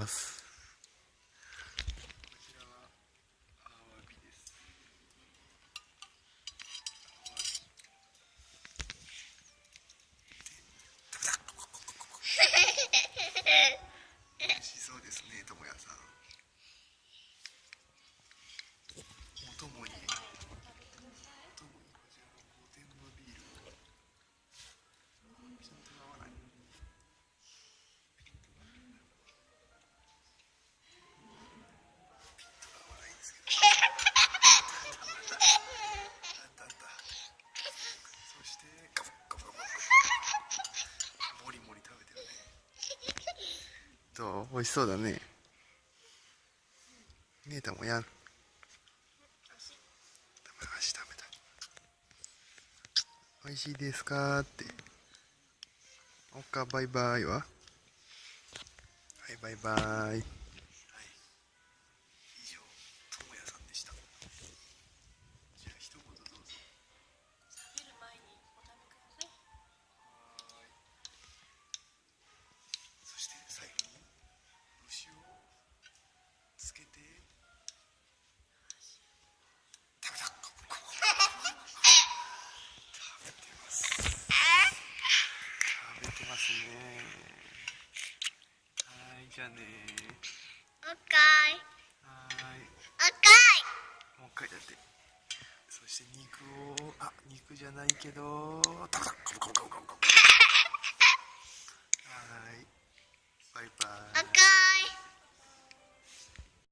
ます。こちらはアワビです。美味しそうですね、ともやさん。お供にこちらの5点のビールをピントが合わない。そしてガブガブガブもりもり食べてるね。どう？美味しそうだね。ねえたもやん。足食べた。美味しいですかって。おかバイバイは？はい、バイバイ。はい、以上、ともやさんでした。じゃあ一言どうぞ。食べる前にお食べください。はい。そして最後に牛をつけて食べた。食べてます。食べてますね。はい、じゃあね。おかい。はい。おかい。もう一回だって。そして肉を、肉じゃないけど、食べた。ガブガブガブガブガブ。